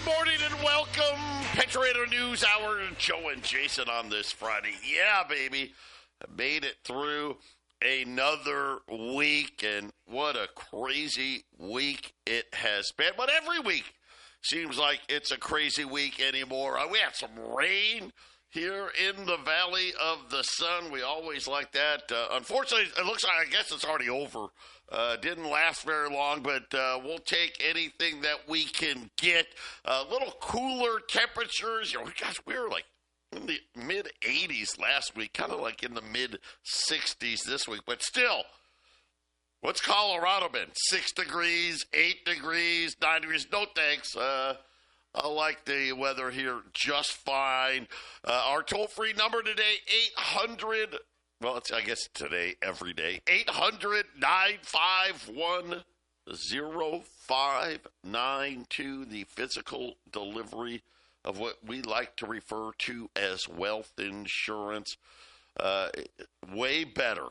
Morning and welcome, Patriot Radio News Hour. Joe and Jason on this Friday. Yeah, baby. I made it through another week, and what a crazy week it has been. But every week seems like it's a crazy week anymore. We had some rain here in the Valley of the Sun. We always like that. Unfortunately, it looks like, I guess it's already over. Didn't last very long, but we'll take anything that we can get. A little cooler temperatures. You know, gosh, we were like in the mid-80s last week, kind of like in the mid-60s this week. But still, what's Colorado been? 6 degrees, 8 degrees, 9 degrees. No thanks. I like the weather here just fine. Our toll-free number today, 800. Well, I guess today, every day. 800-951-0592. The physical delivery of what we like to refer to as wealth insurance. Way better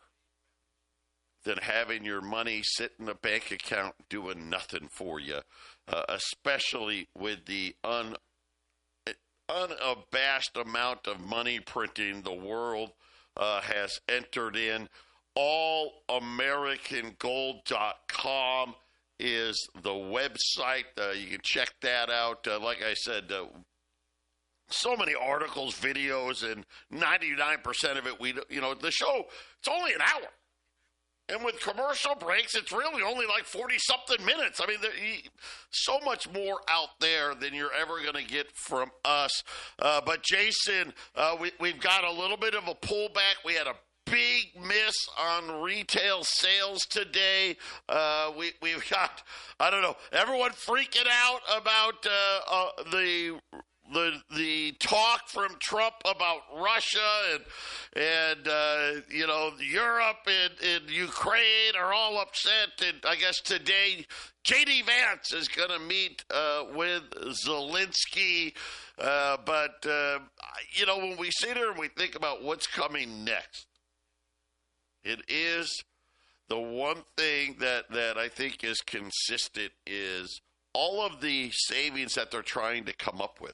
than having your money sit in a bank account doing nothing for you, especially with the unabashed amount of money printing the world has entered in. AllAmericanGold.com is the website. You can check that out. Like I said, so many articles, videos, and 99% of it, the show, it's only an hour. And with commercial breaks, it's really only like 40-something minutes. I mean, so much more out there than you're ever going to get from us. But, Jason, we've got a little bit of a pullback. We had a big miss on retail sales today. We've got, I don't know, everyone freaking out about the talk from Trump about Russia and Europe and Ukraine are all upset. And I guess today J.D. Vance is going to meet with Zelensky. But when we sit here and we think about what's coming next, it is the one thing that I think is consistent is all of the savings that they're trying to come up with.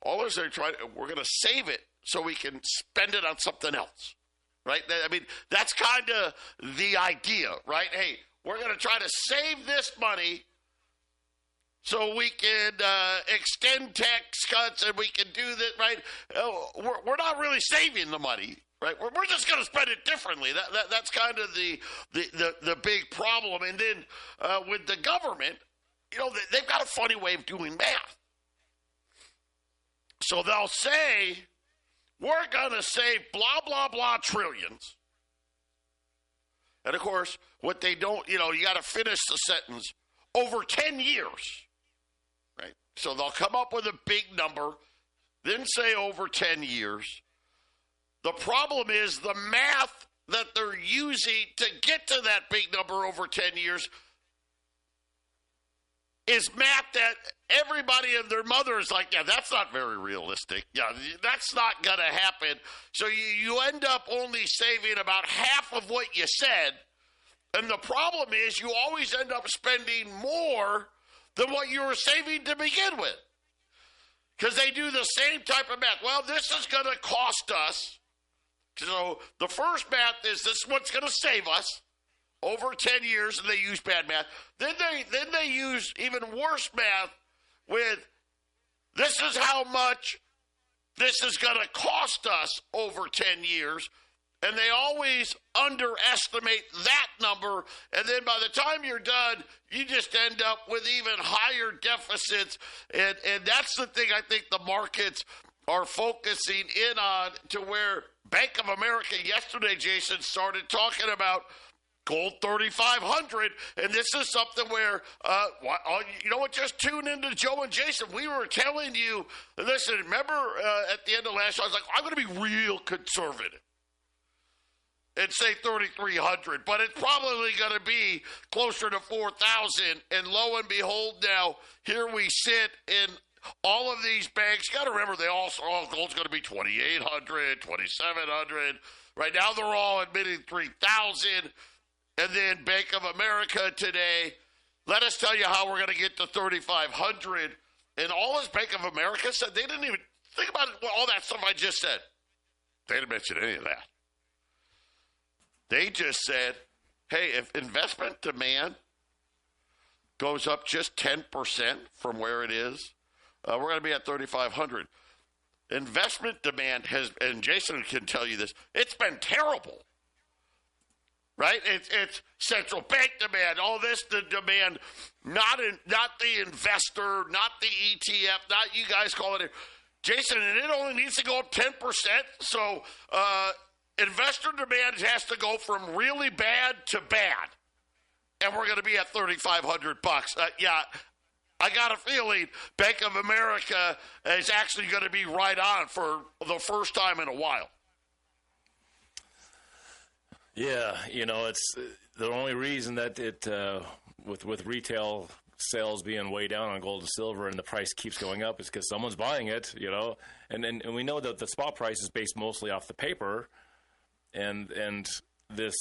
All is they're trying. We're going to save it so we can spend it on something else, right? I mean, that's kind of the idea, right? Hey, we're going to try to save this money so we can extend tax cuts and we can do that, right? We're not really saving the money, right? We're just going to spend it differently. That's kind of the big problem. And then with the government, they've got a funny way of doing math. So they'll say, we're going to save blah, blah, blah trillions. And, of course, what they don't, you got to finish the sentence over 10 years, right? So they'll come up with a big number, then say over 10 years. The problem is the math that they're using to get to that big number over 10 years is math that everybody and their mother is like, yeah, that's not very realistic. Yeah, that's not going to happen. So you end up only saving about half of what you said. And the problem is you always end up spending more than what you were saving to begin with. Because they do the same type of math. Well, this is going to cost us. So the first math is this is what's going to save us over 10 years, and they use bad math. Then they use even worse math with this is how much this is going to cost us over 10 years. And they always underestimate that number. And then by the time you're done, you just end up with even higher deficits. And that's the thing I think the markets are focusing in on, to where Bank of America yesterday, Jason, started talking about gold 3,500, and this is something where, you know what, just tune into Joe and Jason. We were telling you, listen, remember at the end of last year, I was like, I'm going to be real conservative and say 3,300, but it's probably going to be closer to 4,000, and lo and behold, now, here we sit in all of these banks. You got to remember, gold's going to be 2,800, 2,700. Right now, they're all admitting 3,000. And then Bank of America today Let us tell you how we're going to get to 3,500. And all as Bank of America said, they didn't even think about it, all that stuff I just said. They didn't mention any of that. They just said, hey, if investment demand goes up just 10% from where it is, we're going to be at 3,500. Investment demand has, and Jason can tell you this, it's been terrible. Right? It's central bank demand, all this, the demand, not the investor, not the ETF, not you guys call it. Jason, and it only needs to go up 10%. So investor demand has to go from really bad to bad. And we're going to be at $3,500. Yeah, I got a feeling Bank of America is actually going to be right on for the first time in a while. Yeah, it's the only reason that it with retail sales being way down on gold and silver and the price keeps going up is because someone's buying it, and we know that the spot price is based mostly off the paper, and this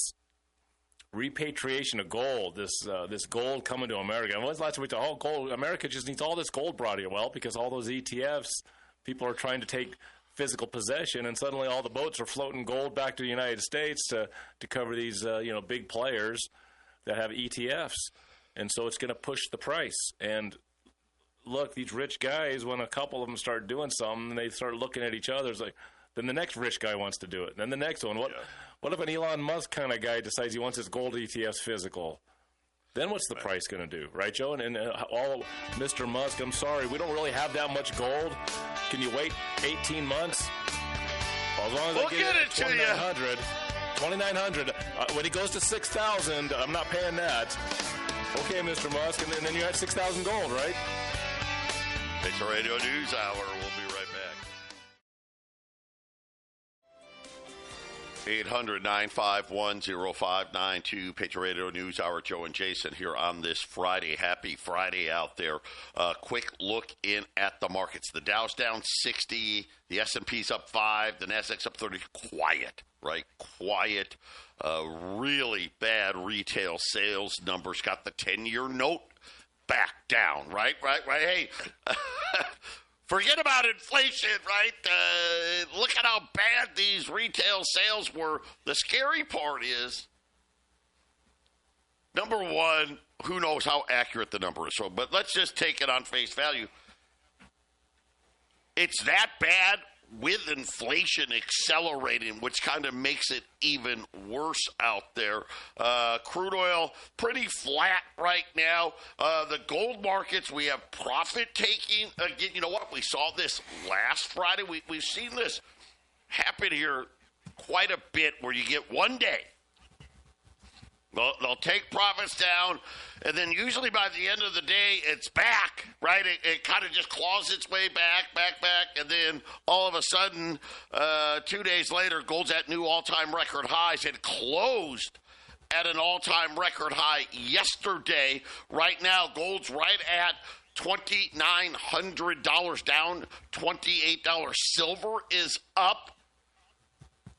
repatriation of gold, this gold coming to America. And when's the last time we talked? Gold. America just needs all this gold brought here. Well, because all those ETFs, people are trying to take physical possession, and suddenly all the boats are floating gold back to the United States to cover these big players that have ETFs, and so it's going to push the price. And look, these rich guys, when a couple of them start doing something, they start looking at each other. It's like, then the next rich guy wants to do it, and then the next one. What if an Elon Musk kind of guy decides he wants his gold ETFs physical? Then what's the price going to do, right, Joe? And all Mr. Musk, I'm sorry, we don't really have that much gold. Can you wait 18 months? Well, as long as we'll I get it to 2,900. When he goes to 6,000, I'm not paying that. Okay, Mr. Musk, and then you're at 6,000 gold, right? Patriot Radio News Hour. We'll be right back. 800-951-0592, Patriot Radio News Hour. Joe and Jason here on this Friday. Happy Friday out there. Quick look in at the markets. The Dow's down 60, the S&P's up 5, the Nasdaq's up 30. Quiet, right? Quiet. Really bad retail sales numbers. Got the 10-year note back down, right? Hey, forget about inflation, right? Look at how bad these retail sales were. The scary part is, number one, who knows how accurate the number is. So, but let's just take it on face value. It's that bad with inflation accelerating, which kind of makes it even worse out there. Crude oil, pretty flat right now. The gold markets, we have profit taking. Again, you know what? We saw this last Friday. We've seen this happen here quite a bit where you get one day. They'll take profits down, and then usually by the end of the day, it's back, right? It kind of just claws its way back, and then all of a sudden, 2 days later, gold's at new all-time record highs. It closed at an all-time record high yesterday. Right now, gold's right at $2,900, down $28. Silver is up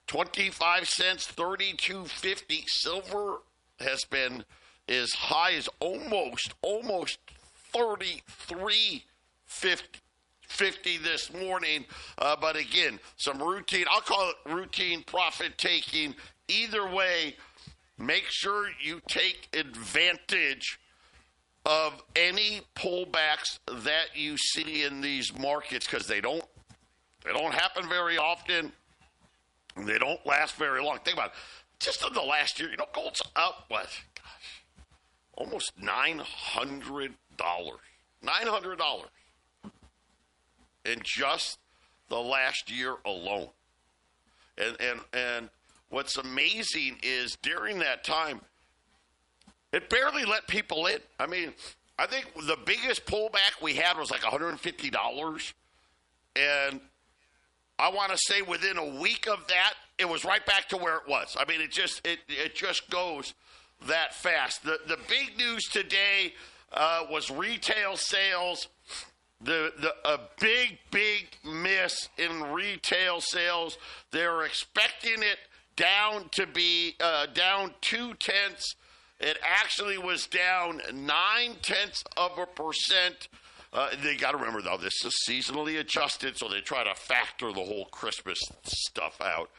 25 cents, $32.50. Silver has been as high as almost $33.50 this morning. But again, some routine, I'll call it routine profit taking. Either way, make sure you take advantage of any pullbacks that you see in these markets, because they don't happen very often. And they don't last very long. Think about it. Just in the last year, gold's up, almost $900. $900 in just the last year alone. And what's amazing is during that time, it barely let people in. I mean, I think the biggest pullback we had was like $150. And I want to say within a week of that, it was right back to where it was. I mean, it just goes that fast. The big news today was retail sales. A big miss in retail sales. They're expecting it down to be down 0.2 It actually was down 0.9%. They got to remember, though, this is seasonally adjusted, so they try to factor the whole Christmas stuff out.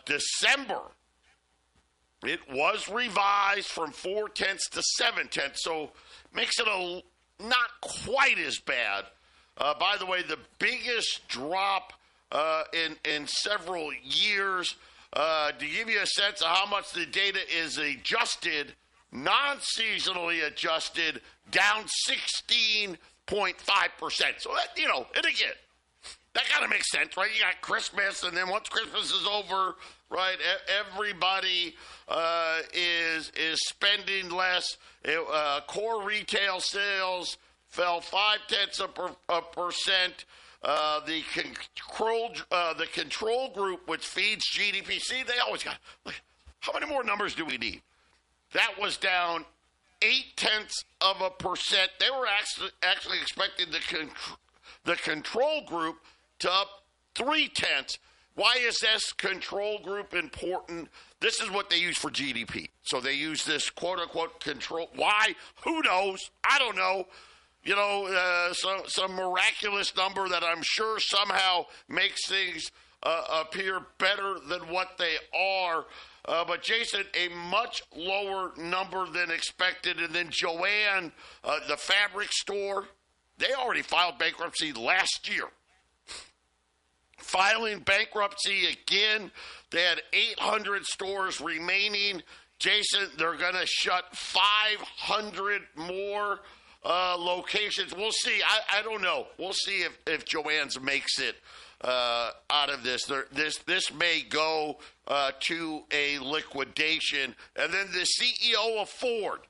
December, it was revised from 0.4 to 0.7, so makes it not quite as bad. By the way, the biggest drop in several years. To give you a sense of how much the data is adjusted, non-seasonally adjusted, down 16.5%. So that, and again, that kind of makes sense, right? You got Christmas, and then once Christmas is over, right, everybody is spending less. Core retail sales fell 0.5%. The control group, which feeds GDP, see, they always got, how many more numbers do we need? That was down 0.8%. They were actually expecting the control group to up 0.3. Why is this control group important? This is what they use for GDP. So they use this quote-unquote control. Why? Who knows? I don't know. Some miraculous number that I'm sure somehow makes things appear better than what they are. But, Jason, a much lower number than expected. And then Joann, the fabric store, they already filed bankruptcy last year. Filing bankruptcy again. They had 800 stores remaining. Jason, they're going to shut 500 more locations. We'll see. I don't know. We'll see if Joann's makes it out of this. This may go to a liquidation. And then the CEO of Ford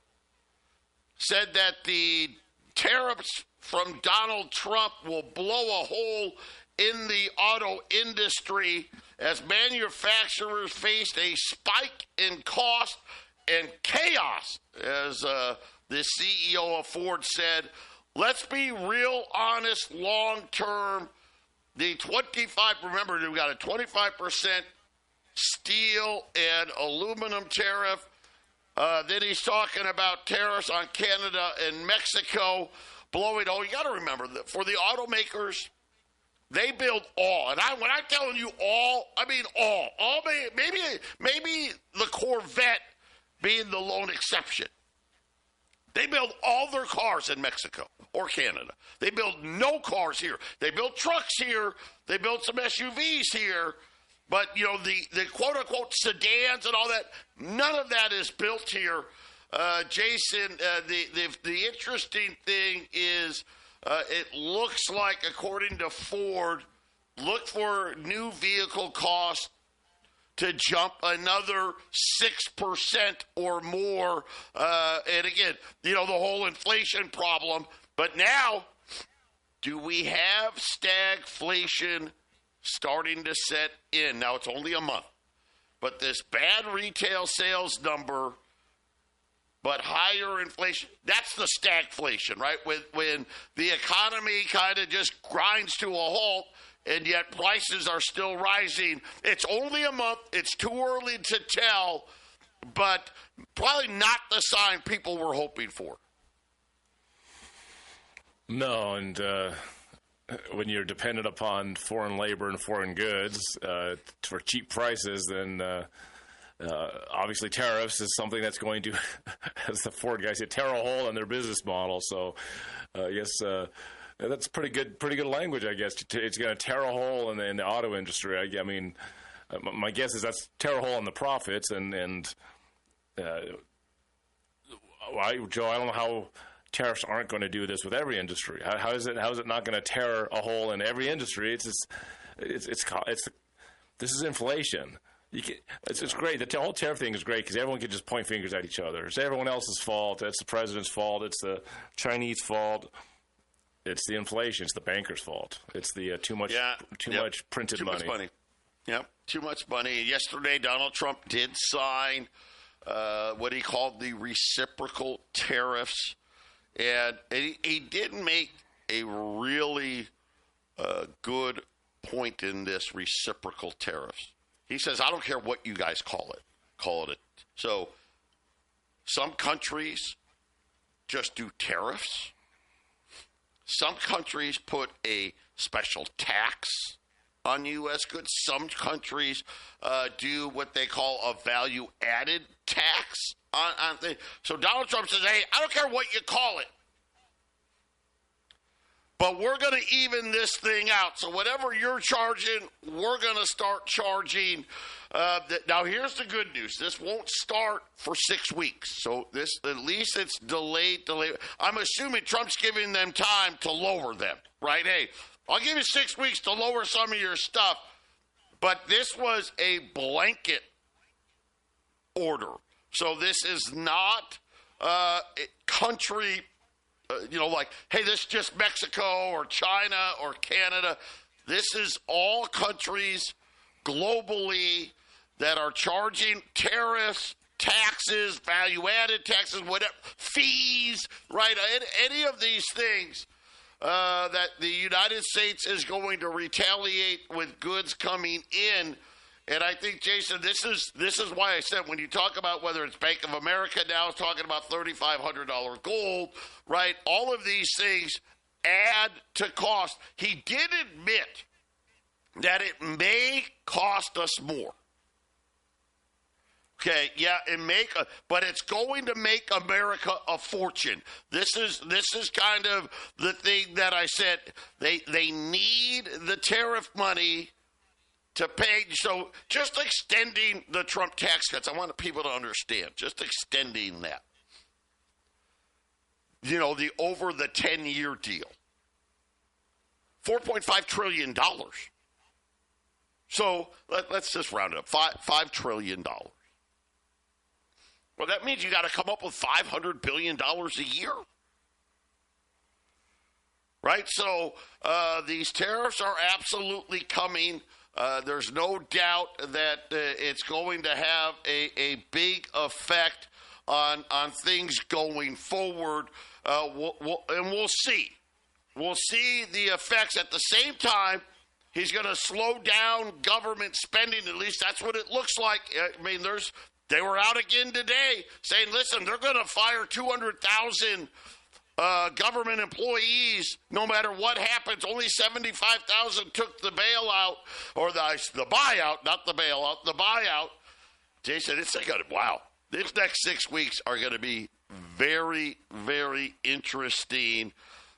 said that the tariffs from Donald Trump will blow a hole in the auto industry as manufacturers faced a spike in cost and chaos, as the CEO of Ford said. Let's be real honest long term. The 25, remember, we've got a 25% steel and aluminum tariff. Then he's talking about tariffs on Canada and Mexico blowing. Oh, you got to remember that for the automakers, they build all. And when I'm telling you all, I mean all. All maybe the Corvette being the lone exception. They build all their cars in Mexico or Canada. They build no cars here. They build trucks here. They build some SUVs here. But, the quote-unquote sedans and all that, none of that is built here. Jason, the interesting thing is it looks like, according to Ford, look for new vehicle costs to jump another 6% or more. And again, the whole inflation problem. But now, do we have stagflation starting to set in? Now, it's only a month. But this bad retail sales number, but higher inflation, that's the stagflation, right? When the economy kind of just grinds to a halt, and yet prices are still rising. It's only a month. It's too early to tell, but probably not the sign people were hoping for. No, and when you're dependent upon foreign labor and foreign goods for cheap prices, then obviously tariffs is something that's going to, as the Ford guys say, tear a hole in their business model. So I guess that's pretty good language, I guess. It's going to tear a hole in the auto industry. I mean, my guess is that's tear a hole in the profits. And Joe, I don't know how tariffs aren't going to do this with every industry. How is it not going to tear a hole in every industry? This is inflation. It's great. The whole tariff thing is great because everyone can just point fingers at each other. It's everyone else's fault. It's the president's fault. It's the Chinese fault. It's the inflation. It's the bankers' fault. It's the too much printed money. Too much money. Yep, too much money. Yesterday, Donald Trump did sign what he called the reciprocal tariffs, and he did make a really good point in this reciprocal tariffs. He says, I don't care what you guys call it. So Some countries just do tariffs. Some countries put a special tax on U.S. goods. Some countries do what they call a value-added tax on things. So Donald Trump says, hey, I don't care what you call it, but we're going to even this thing out. So whatever you're charging, we're going to start charging. Now, here's the good news. This won't start for 6 weeks. So this, at least it's delayed. I'm assuming Trump's giving them time to lower them, right? Hey, I'll give you 6 weeks to lower some of your stuff. But this was a blanket order. So this is not country, like, hey, this is just Mexico or China or Canada. This is all countries globally that are charging tariffs, taxes, value-added taxes, whatever, fees, right? Any of these things that the United States is going to retaliate with goods coming in. And I think, Jason, this is why I said when you talk about whether it's Bank of America now is talking about $3,500 gold, right? All of these things add to cost. He did admit that it may cost us more. Okay, yeah, but it's going to make America a fortune. This is kind of the thing that I said. They need the tariff money to pay. So just extending the Trump tax cuts, I want people to understand, just extending that. The over the 10-year deal. $4.5 trillion. So let's just round it up. $5 trillion. Well, that means you got to come up with $500 billion a year. Right? So these tariffs are absolutely coming. There's no doubt that it's going to have a big effect on things going forward. And we'll see. We'll see the effects. At the same time, he's going to slow down government spending. At least that's what it looks like. I mean, they were out again today saying, listen, they're going to fire 200,000 government employees no matter what happens. Only 75,000 took the bailout, or the buyout, not the bailout, the buyout. Jason, wow. These next 6 weeks are going to be very, very interesting.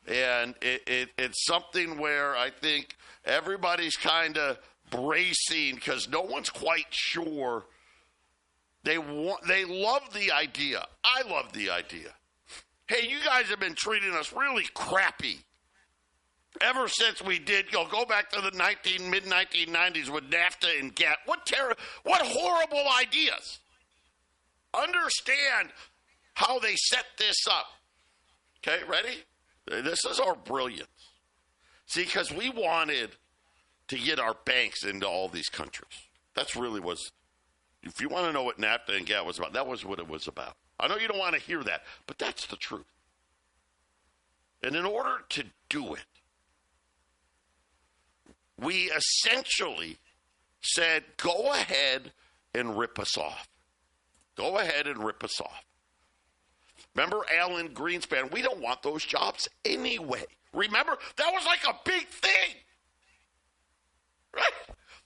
And it's something where I think everybody's kind of bracing because no one's quite sure. They love the idea. I love the idea. Hey, you guys have been treating us really crappy ever since we did. Go back to the mid-1990s with NAFTA and GATT. What horrible ideas. Understand how they set this up. Okay, ready? This is our brilliance. See, because we wanted to get our banks into all these countries. That's really was. If you want to know what NAFTA and GATT was about, that was what it was about. I know you don't want to hear that, but that's the truth. And in order to do it, we essentially said, go ahead and rip us off. Go ahead and rip us off. Remember Alan Greenspan? We don't want those jobs anyway. Remember? That was like a big thing. Right?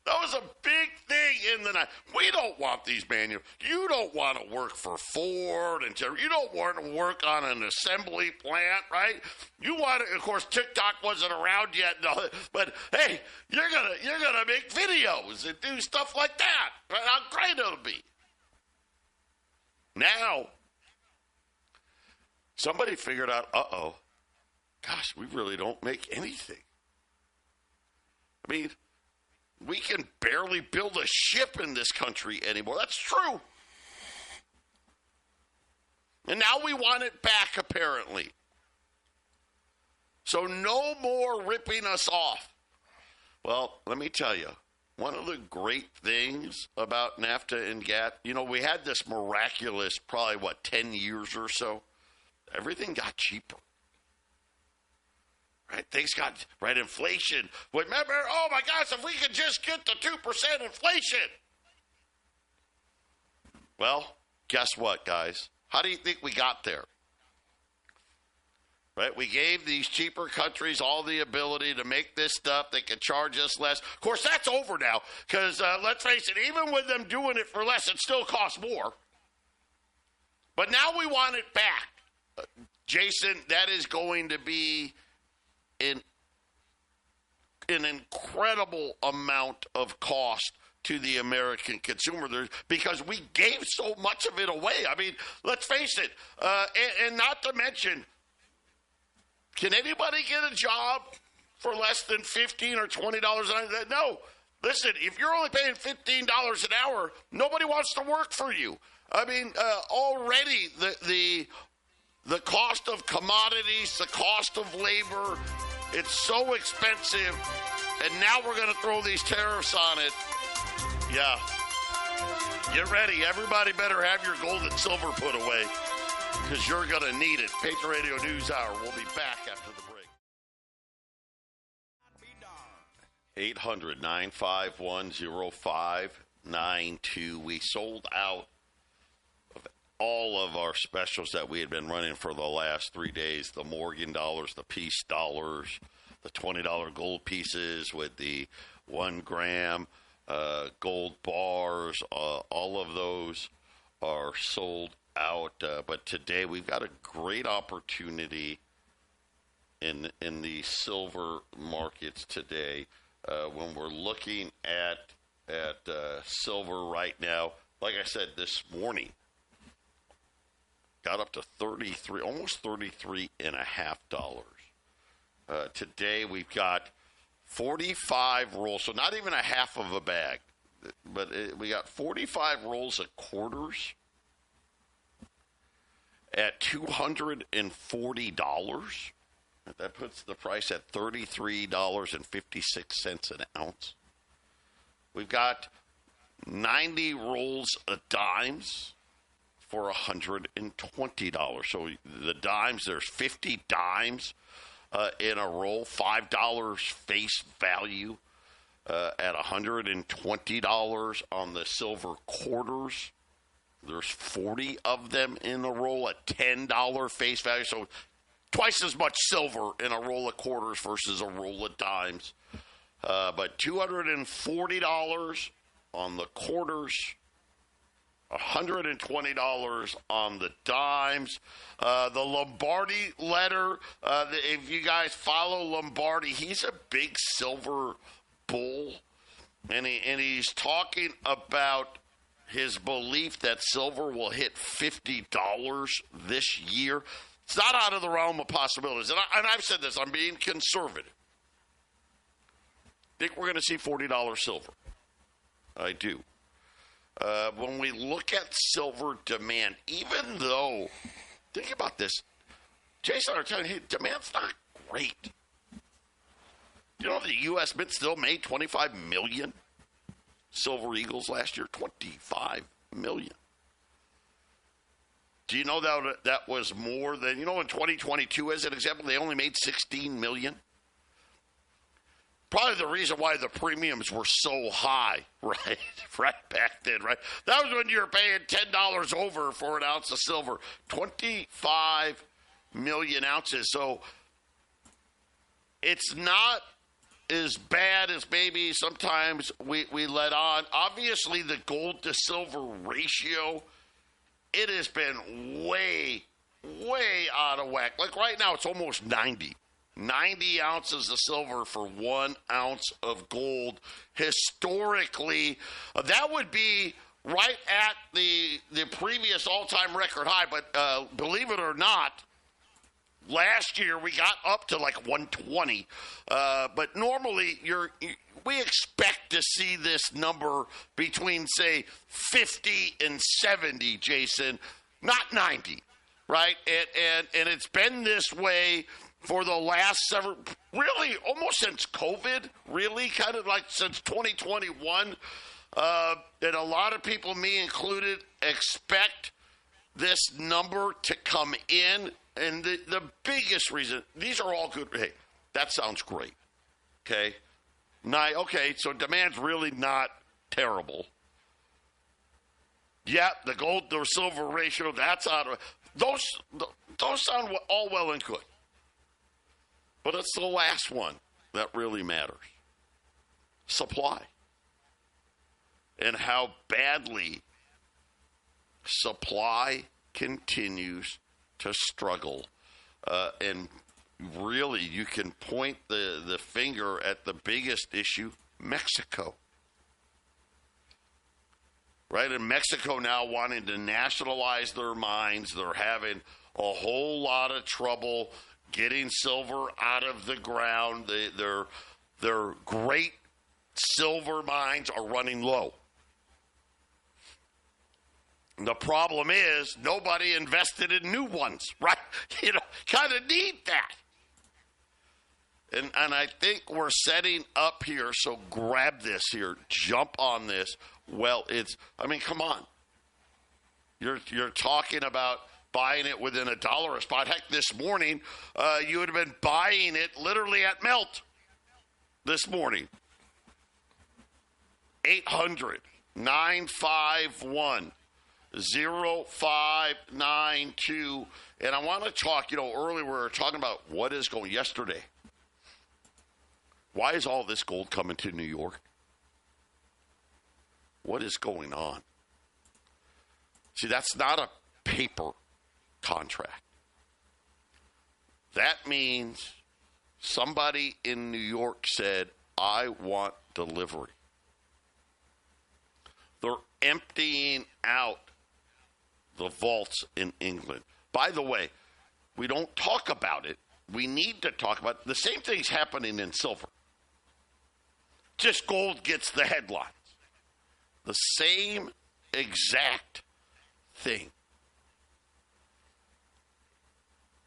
That was a big thing in the night. We don't want these You don't want to work for Ford and you don't want to work on an assembly plant, right? You want to, of course, TikTok wasn't around yet, but hey, you're gonna make videos and do stuff like that. Right? How great it'll be. Now, somebody figured out, gosh, we really don't make anything. I mean, we can barely build a ship in this country anymore. That's true. And now we want it back, apparently. So no more ripping us off. Well, let me tell you, one of the great things about NAFTA and GATT, we had this miraculous, probably, 10 years or so. Everything got cheaper. Right? Things got, inflation. Remember, oh my gosh, if we could just get to 2% inflation. Well, guess what, guys? How do you think we got there? Right? We gave these cheaper countries all the ability to make this stuff. They can charge us less. Of course, that's over now because, let's face it, even with them doing it for less, it still costs more. But now we want it back. Jason, that is going to be an incredible amount of cost to the American consumer because we gave so much of it away. I mean, let's face it, and not to mention, can anybody get a job for less than $15 or $20 an hour? No. Listen, if you're only paying $15 an hour, nobody wants to work for you. I mean, already the cost of commodities, the cost of labor, it's so expensive, and now we're going to throw these tariffs on it. Yeah. Get ready. Everybody better have your gold and silver put away because you're going to need it. Patriot Radio News Hour. We'll be back after the break. 800-951-0592. We sold out of all of our specials that we had been running for the last 3 days. The Morgan dollars, the Peace dollars, the $20 gold pieces with the 1 gram gold bars. All of those are sold out. But today we've got a great opportunity in the silver markets today. When we're looking at silver right now, like I said, this morning got up to almost $33.50. Today we've got 45 rolls, so not even a half of a bag, but we got 45 rolls of quarters at $240. That puts the price at $33.56 an ounce. We've got 90 rolls of dimes for $120. So the dimes, there's 50 dimes in a roll, $5 face value at $120 on the silver quarters. There's 40 of them in a roll at $10 face value. So twice as much silver in a roll of quarters versus a roll of dimes. But $240 on the quarters, $120 on the dimes. The Lombardi letter, if you guys follow Lombardi, he's a big silver bull. And he's talking about his belief that silver will hit $50 this year. It's not out of the realm of possibilities. And I've said this, I'm being conservative. I think we're going to see $40 silver. I do. When we look at silver demand, even though, think about this, Jason, I'm telling you, demand's not great. You know, the U.S. Mint still made 25 million silver eagles last year? 25 million. Do you know that was more than, in 2022, as an example, they only made 16 million? Probably the reason why the premiums were so high, right? Right back then, right? That was when you were paying $10 over for an ounce of silver. 25 million ounces. So it's not as bad as maybe sometimes we let on. Obviously, the gold to silver ratio, it has been way, way out of whack. Like right now, it's almost 90. 90 ounces of silver for 1 ounce of gold. Historically, that would be right at the previous all-time record high. But believe it or not, last year we got up to like 120. But normally we expect to see this number between, say, 50 and 70, Jason, not 90, right? And it's been this way for the last several, really almost since COVID, really kind of like since 2021. And a lot of people, me included, expect this number to come in. And the biggest reason, these are all good. Hey, that sounds great. Okay. Okay, so demand's really not terrible. Yeah, the gold to silver ratio, that's out of those sound all well and good. But it's the last one that really matters. Supply. And how badly supply continues to struggle. And really, you can point the finger at the biggest issue, Mexico. Right? And Mexico now wanting to nationalize their mines. They're having a whole lot of trouble getting silver out of the ground. Their great silver mines are running low. The problem is nobody invested in new ones, right? You know, kind of need that. And I think we're setting up here, so grab this here, jump on this. Well, come on. You're talking about buying it within $1 a spot. Heck, this morning, you would have been buying it literally at melt this morning. 800-951-0592. And I want to talk, earlier we were talking about what is going yesterday. Why is all this gold coming to New York? What is going on? See, that's not a paper contract. That means somebody in New York said, I want delivery. They're emptying out the vaults in England. By the way, we don't talk about it. We need to talk about it. The same thing's happening in silver. Just gold gets the headlines. The same exact thing.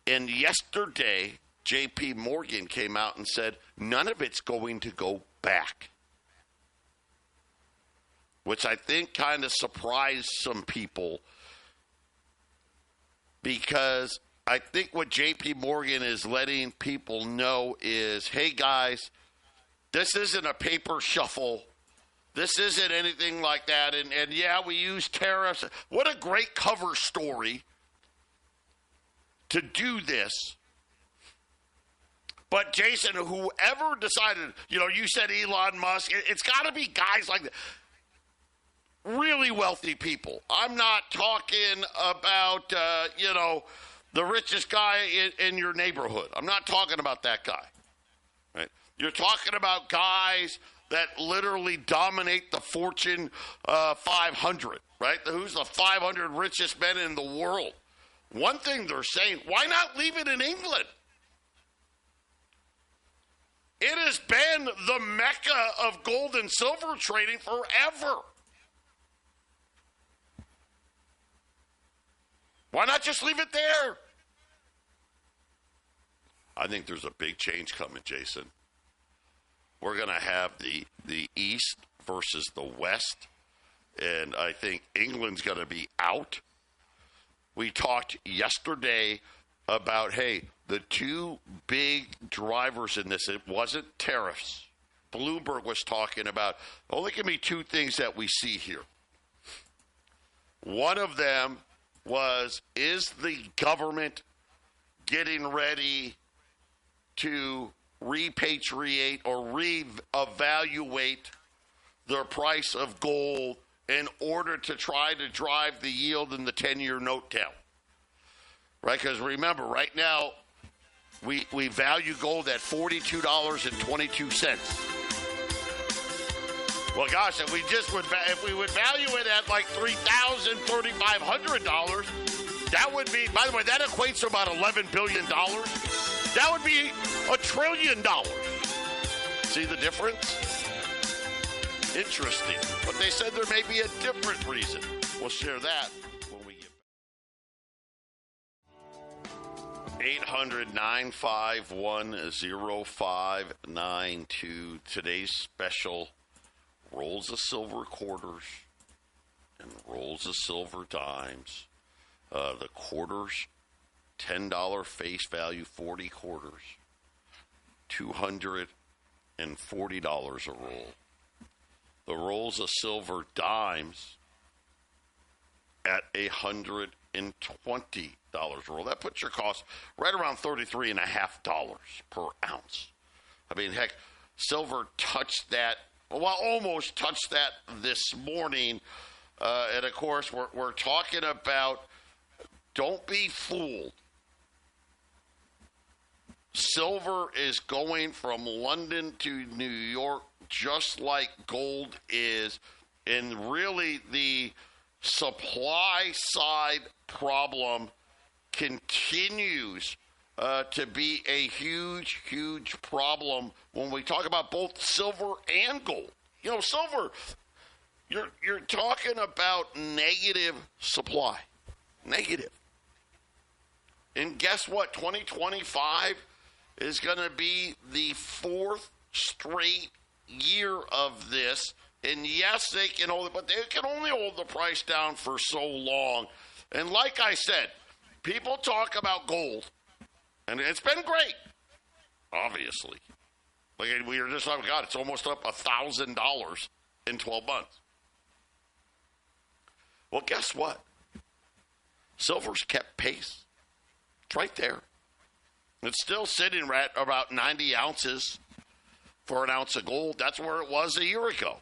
And yesterday, J.P. Morgan came out and said, none of it's going to go back. Which I think kind of surprised some people, because I think what J.P. Morgan is letting people know is, hey guys, this isn't a paper shuffle. This isn't anything like that. And yeah, we use tariffs. What a great cover story to do this. But Jason, whoever decided, you said Elon Musk, it's got to be guys like that. Really wealthy people. I'm not talking about, the richest guy in your neighborhood. I'm not talking about that guy. Right? You're talking about guys that literally dominate the Fortune 500, right? Who's the 500 richest men in the world? One thing they're saying, why not leave it in England? It has been the mecca of gold and silver trading forever. Why not just leave it there? I think there's a big change coming, Jason. We're going to have the East versus the West, and I think England's going to be out. We talked yesterday about, hey, the two big drivers in this, it wasn't tariffs. Bloomberg was talking about, only can be two things that we see here. One of them was, is the government getting ready to repatriate or reevaluate the price of gold in order to try to drive the yield in the 10-year note down? Right? Because remember, right now, we value gold at $42.22. Well, gosh, if we would value it at like $3,000, $3,500, that would be, by the way, that equates to about $11 billion. That would be $1 trillion. See the difference? Interesting. But they said there may be a different reason. We'll share that when we get back. 800-951-0592. Today's special, rolls of silver quarters and rolls of silver dimes. The quarters, $10 face value, 40 quarters, $240 a roll. The rolls of silver dimes, at $120 roll. That puts your cost right around $33.50 per ounce. I mean, heck, silver touched that, well, almost touched that this morning. And, of course, we're talking about, don't be fooled. Silver is going from London to New York just like gold is. And really the supply side problem continues to be a huge, huge problem when we talk about both silver and gold. You know, silver, you're talking about negative supply. Negative. And guess what? 2025 is going to be the fourth straight year of this. And yes, they can hold it, but they can only hold the price down for so long. And like I said, people talk about gold, and it's been great, obviously. Like we were just talking about, it's almost up $1,000 in 12 months. Well, guess what? Silver's kept pace. It's right there. It's still sitting at about 90 ounces for an ounce of gold. That's where it was a year ago,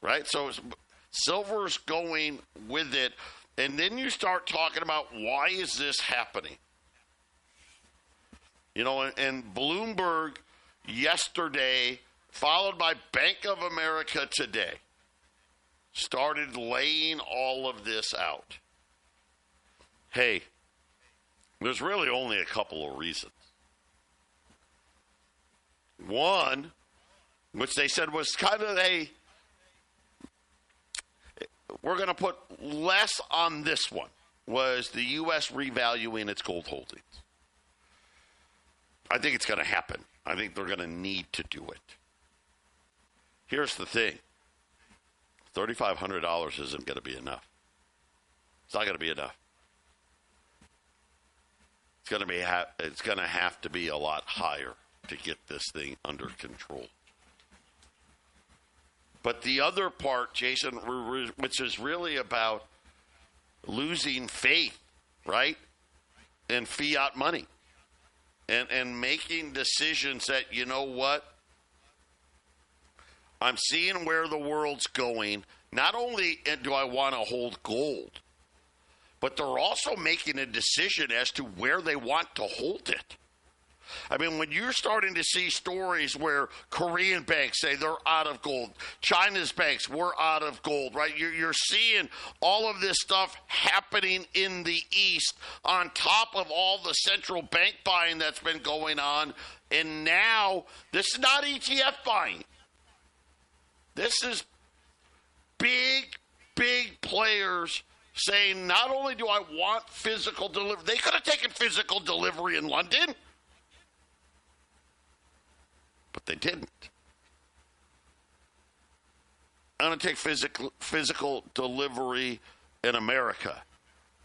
right? So silver's going with it. And then you start talking about why is this happening? You know, and Bloomberg yesterday, followed by Bank of America today, started laying all of this out. Hey, there's really only a couple of reasons. One, which they said was kind of we're going to put less on this one, was the U.S. revaluing its gold holdings. I think it's going to happen. I think they're going to need to do it. Here's the thing. $3,500 isn't going to be enough. It's not going to be enough. It's going to have to be a lot higher to get this thing under control. But the other part, Jason, which is really about losing faith, right, in fiat money and making decisions that, you know what, I'm seeing where the world's going. Not only do I want to hold gold, but they're also making a decision as to where they want to hold it. I mean, when you're starting to see stories where Korean banks say they're out of gold, China's banks, we're out of gold, right? You're seeing all of this stuff happening in the East on top of all the central bank buying that's been going on. And now, this is not ETF buying. This is big, big players saying, not only do I want physical delivery, they could have taken physical delivery in London, but they didn't. I'm going to take physical delivery in America.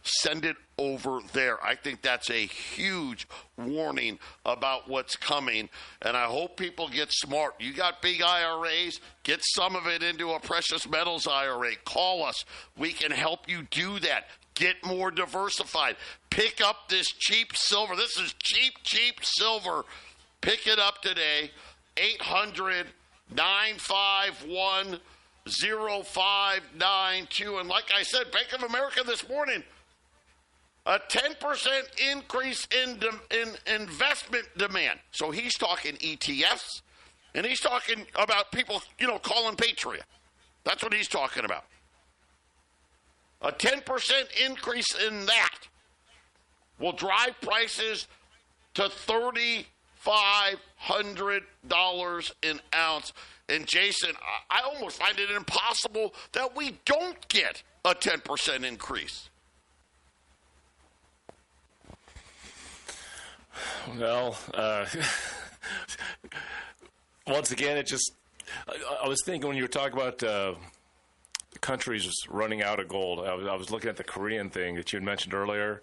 Send it over there. I think that's a huge warning about what's coming, and I hope people get smart. You got big IRAs, get some of it into a precious metals IRA. Call us. We can help you do that. Get more diversified. Pick up this cheap silver. This is cheap silver. Pick it up today. 800-951-0592. And like I said, Bank of America this morning, a 10% increase in investment demand. So he's talking ETFs, and he's talking about people, calling Patriot. That's what he's talking about. A 10% increase in that will drive prices to $3,500 an ounce. And Jason, I almost find it impossible that we don't get a 10% increase. Well, once again, I was thinking when you were talking about countries running out of gold, I was looking at the Korean thing that you had mentioned earlier.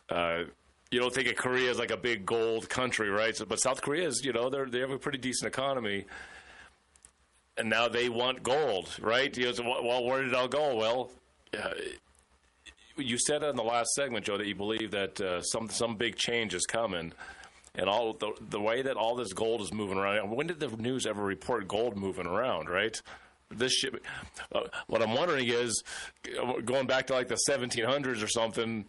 You don't think of Korea as like a big gold country, right? But South Korea is, they have a pretty decent economy. And now they want gold, right? Well, where did it all go? Well, you said in the last segment, Joe, that you believe that some big change is coming, and all the way that all this gold is moving around. When did the news ever report gold moving around? Right. This ship. What I'm wondering is, going back to like the 1700s or something.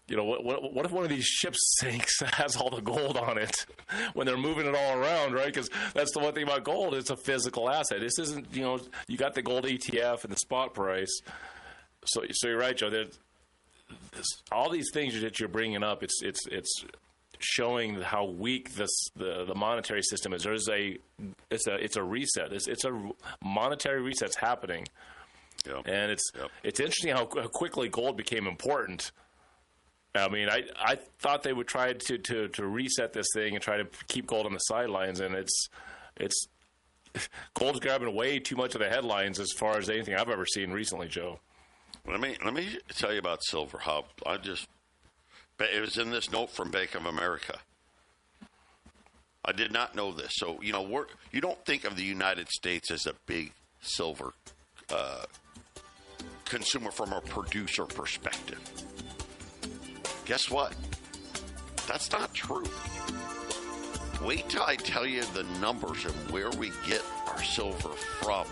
You know, what if one of these ships sinks that has all the gold on it when they're moving it all around, right? Because that's the one thing about gold. It's a physical asset. This isn't, you got the gold ETF and the spot price. So you're right, Joe. All these things that you're bringing up, it's showing how weak the monetary system is. It's a reset. It's a monetary reset's happening. Yep. And it's interesting how quickly gold became important. I mean, I thought they would try to reset this thing and try to keep gold on the sidelines, and it's gold's grabbing way too much of the headlines as far as anything I've ever seen recently, Joe. Let me tell you about silver. How it was in this note from Bank of America. I did not know this, so you don't think of the United States as a big silver consumer from a producer perspective. Guess what? That's not true. Wait till I tell you the numbers and where we get our silver from.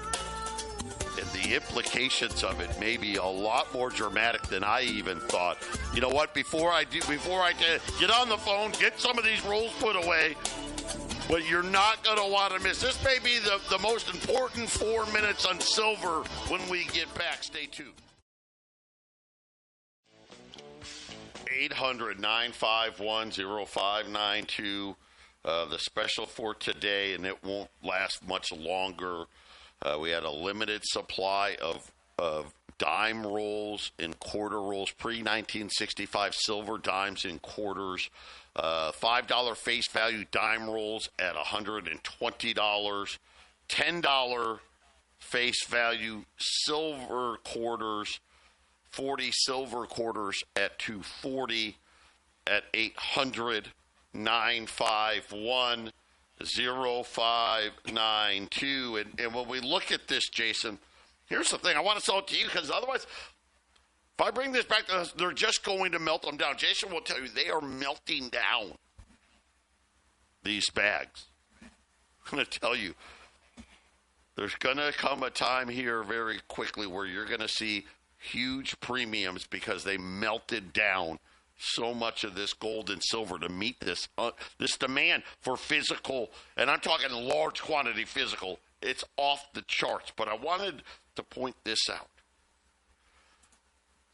And the implications of it may be a lot more dramatic than I even thought. You know what? Before I get on the phone, get some of these rolls put away. But you're not going to want to miss. This may be the most important 4 minutes on silver when we get back. Stay tuned. 800-951-0592, the special for today, and it won't last much longer. We had a limited supply of dime rolls and quarter rolls, pre-1965 silver dimes and quarters, $5 face value dime rolls at $120, $10 face value silver quarters, 40 silver quarters at $240 at 800-951-0592. And when we look at this, Jason, here's the thing. I want to sell it to you because otherwise, if I bring this back to us, they're just going to melt them down. Jason will tell you they are melting down these bags. I'm going to tell you, there's going to come a time here very quickly where you're going to see huge premiums because they melted down so much of this gold and silver to meet this demand for physical, and I'm talking large quantity physical. It's off the charts, but I wanted to point this out.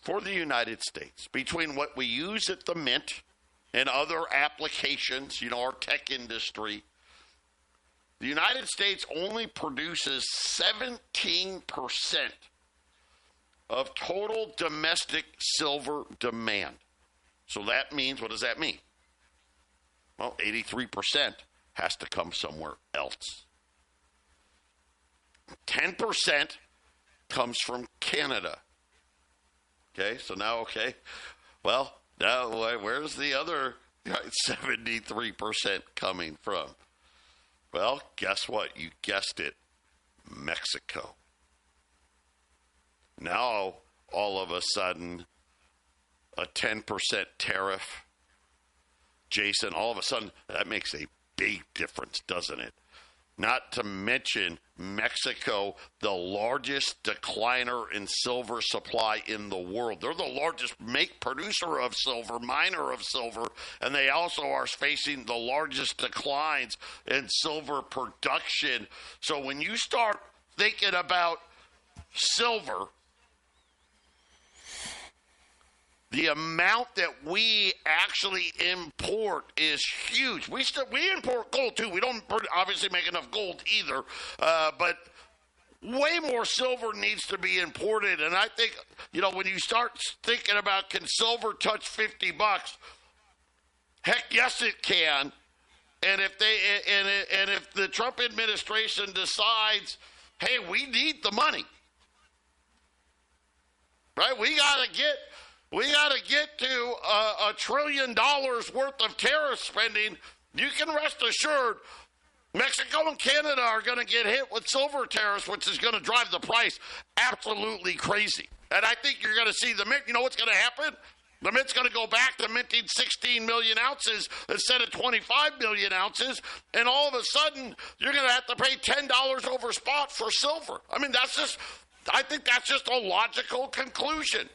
For the United States, between what we use at the mint and other applications, our tech industry, the United States only produces 17% of total domestic silver demand. So that means, what does that mean? Well, 83% has to come somewhere else. 10% comes from Canada. Okay, so now, well, now where's the other 73% coming from? Well, guess what? You guessed it, Mexico. Now, all of a sudden, a 10% tariff. Jason, all of a sudden, that makes a big difference, doesn't it? Not to mention Mexico, the largest decliner in silver supply in the world. They're the largest producer of silver, miner of silver, and they also are facing the largest declines in silver production. So when you start thinking about silver, the amount that we actually import is huge. We import gold, too. We don't obviously make enough gold either, but way more silver needs to be imported. And I think, when you start thinking about can silver touch $50, heck yes it can. And if the Trump administration decides, hey, we need the money, right? We got to get to $1 trillion worth of tariff spending. You can rest assured Mexico and Canada are going to get hit with silver tariffs, which is going to drive the price absolutely crazy. And I think you're going to see the Mint. You know what's going to happen? The Mint's going to go back to minting 16 million ounces instead of 25 million ounces, and all of a sudden, you're going to have to pay $10 over spot for silver. I mean, I think that's just a logical conclusion.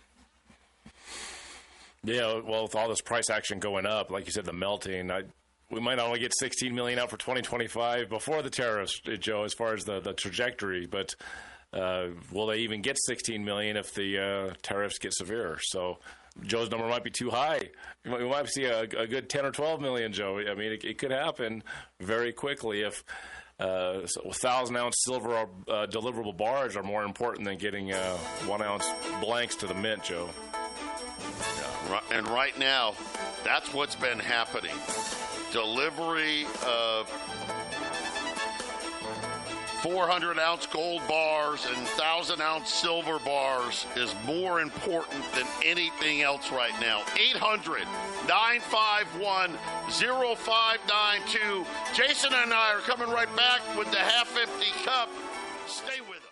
Yeah, well, with all this price action going up, like you said, the melting, we might only get 16 million out for 2025 before the tariffs, Joe, as far as the trajectory, but will they even get 16 million if the tariffs get severe? So Joe's number might be too high. We might see a good 10 or 12 million, Joe. I mean, it could happen very quickly if 1,000-ounce silver deliverable bars are more important than getting 1-ounce blanks to the Mint, Joe. Yeah, and right now, that's what's been happening. Delivery of 400-ounce gold bars and 1,000-ounce silver bars is more important than anything else right now. 800-951-0592. Jason and I are coming right back with the half-empty cup. Stay with us.